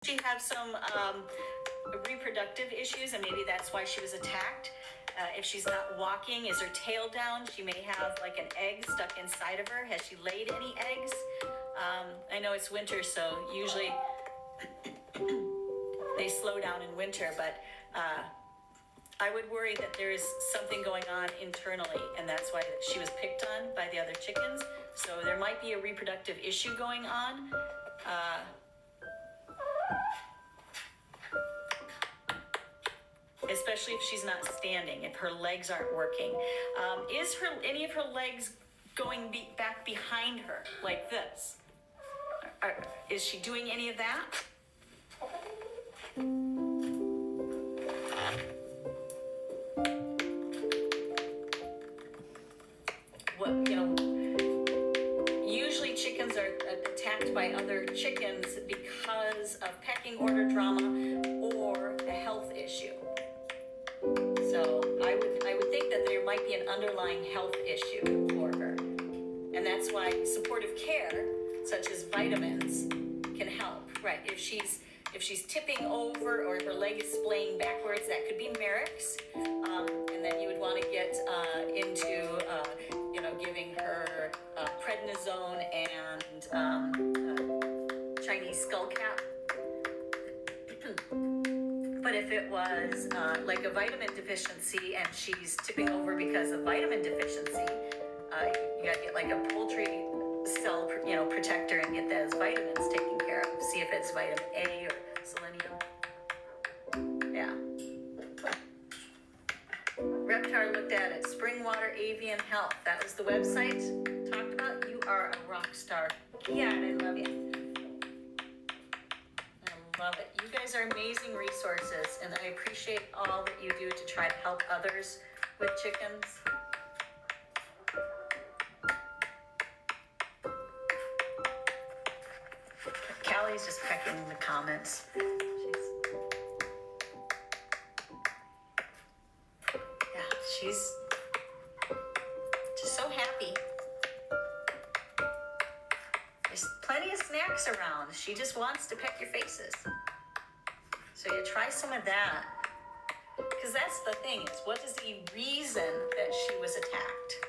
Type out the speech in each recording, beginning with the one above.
she have some reproductive issues, and maybe that's why she was attacked? If she's not walking, is her tail down? She may have like an egg stuck inside of her. Has she laid any eggs? I know it's winter, so usually they slow down in winter, but I would worry that there's something going on internally, and that's why she was picked on by the other chickens. So there might be a reproductive issue going on. Especially if she's not standing, if her legs aren't working. Is any of her legs going back behind her like this? Is she doing any of that? Usually chickens are attacked by other chickens because of pecking order drama or a health issue. So I would think that there might be an underlying health issue for her. And that's why supportive care, such as vitamins, can help. Right, if she's tipping over or her leg is splaying backwards, that could be Merrick's. And then you would want to get into giving her prednisone and Chinese skull cap. But if it was like a vitamin deficiency and she's tipping over because of vitamin deficiency, you gotta get like a poultry cell, protector and get those vitamins taken care of. See if it's vitamin A or selenium. Yeah. Reptar looked at it. Springwater Avian Health. That was the website talked about. You are a rock star. Yeah, and I love you. Love it. You guys are amazing resources, and I appreciate all that you do to try to help others with chickens. Callie's just pecking the comments. She's just so happy. There's plenty of snacks around. She just wants to peck your faces. So you try some of that. Because that's the thing, is what is the reason that she was attacked?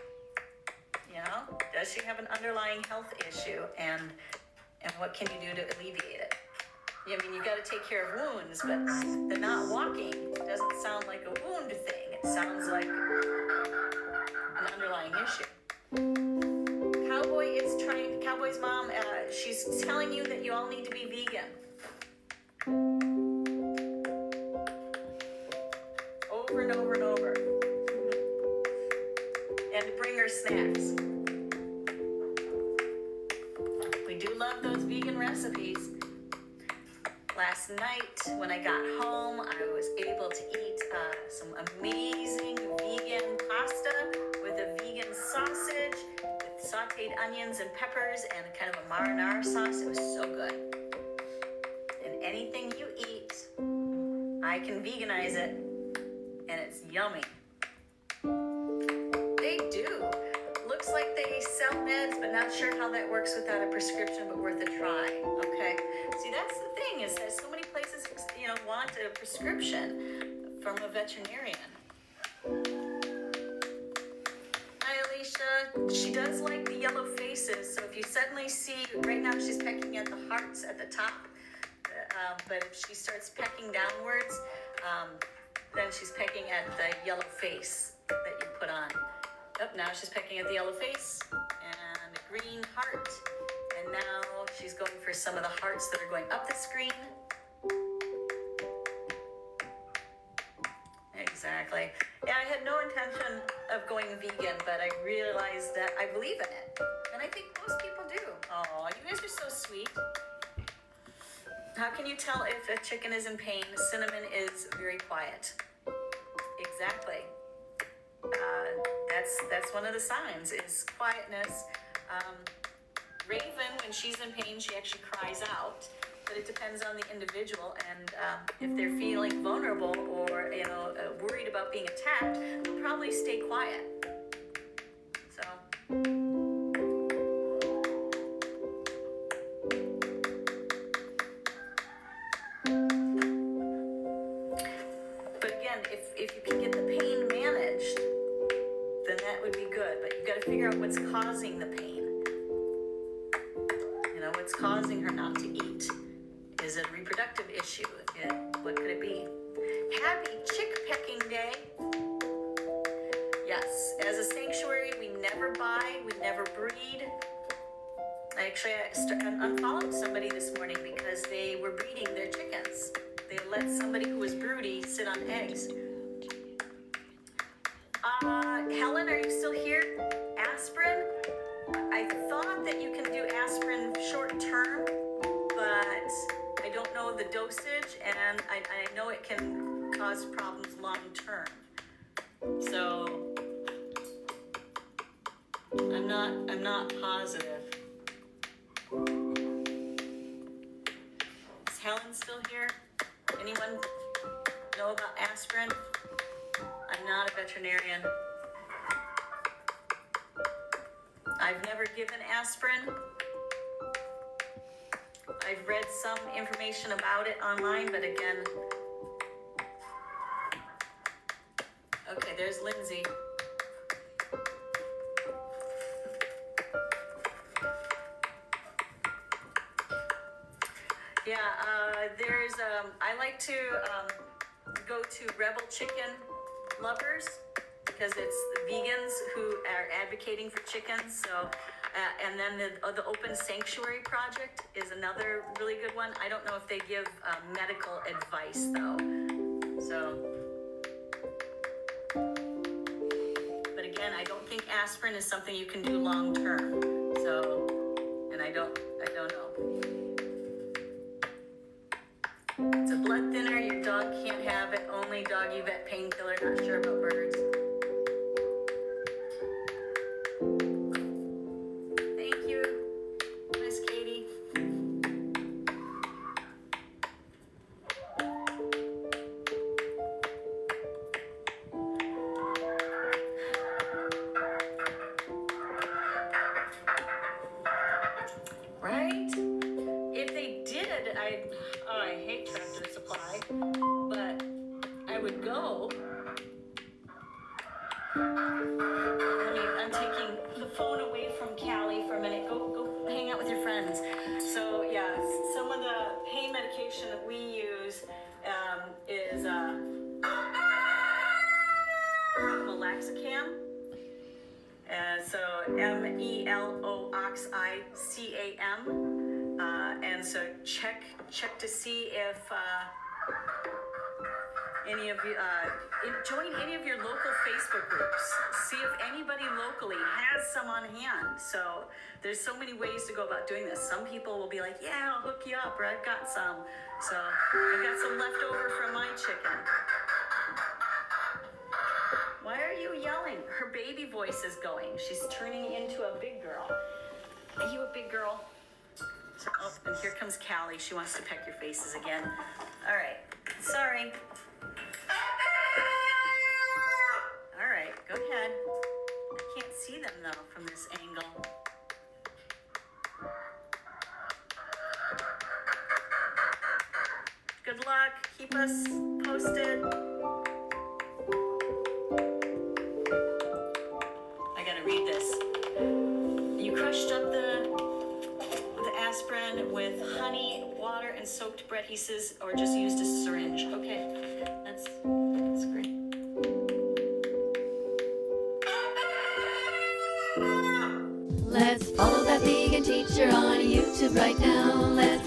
Does she have an underlying health issue? And what can you do to alleviate it? You got to take care of wounds, but the not walking doesn't sound like a wound thing. It sounds like an underlying issue. Cowboy's mom, she's telling you that you all need to be vegan. Over and over and over. And to bring her snacks. We do love those vegan recipes. Last night, when I got home, I was able to eat some amazing vegan pasta with a vegan sausage, with sauteed onions and peppers, and kind of a marinara sauce. It was so good. And anything you eat, I can veganize it, and it's yummy. They do. Looks like they sell meds, but not sure how that works without a prescription, but worth a try. Okay. See, that's the thing, is that so many places, want a prescription from a veterinarian. Hi, Alicia. She does like the yellow faces, so if you suddenly see, right now she's pecking at the hearts at the top, but if she starts pecking downwards, then she's pecking at the yellow face that you put on. Now she's pecking at the yellow face and a green heart. And now she's going for some of the hearts that are going up the screen. Exactly. Yeah, I had no intention of going vegan, but I realized that I believe in it. And I think most people do. Oh, you guys are so sweet. How can you tell if a chicken is in pain? Cinnamon is very quiet. Exactly. That's one of the signs, is quietness. Raven, when she's in pain, she actually cries out, but it depends on the individual, and if they're feeling vulnerable or worried about being attacked, they'll probably stay quiet. So if you can get the pain managed, then that would be good. But you've got to figure out what's causing the pain. You know, what's causing her not to eat. Is it a reproductive issue? What could it be? Happy Chick Pecking Day. Yes, as a sanctuary, we never buy, we never breed. I unfollowed somebody this morning because they were breeding their chickens. They let somebody who was broody sit on eggs. Helen, are you still here? Aspirin? I thought that you can do aspirin short term, but I don't know the dosage, and I know it can cause problems long term. So I'm not positive. Is Helen still here? Anyone know about aspirin? I'm not a veterinarian. I've never given aspirin. I've read some information about it online, but again, okay, there's Lindsay. Yeah, there's, I like to go to Rebel Chicken Lovers because it's vegans who are advocating for chickens. So, and then the Open Sanctuary Project is another really good one. I don't know if they give medical advice though. So, but again, I don't think aspirin is something you can do long term. So, and I don't know. It's a blood thinner, your dog can't have it, only doggy vet painkiller, not sure about birds. Thank you, Miss Katie. Right? If they did, I hate Tractor Supply, but I would go. I'm taking the phone away from Callie for a minute. Go hang out with your friends. So yeah, some of the pain medication that we use is Meloxicam. So Meloxicam. And so check to see if any of you join any of your local Facebook groups. See if anybody locally has some on hand. So there's so many ways to go about doing this. Some people will be like, yeah, I'll hook you up, or I've got some. So I've got some left over from my chicken. Why are you yelling? Her baby voice is going. She's turning into a big girl. Are you a big girl? So, oh, and here comes Callie. She wants to peck your faces again. All right. Sorry. All right. Go ahead. I can't see them, though, from this angle. Good luck. Keep us posted. I got to read this. You crushed up the aspirin with honey, water, and soaked bread, he says, or just used a syringe. Okay, that's great. Let's follow that vegan teacher on YouTube right now. Let's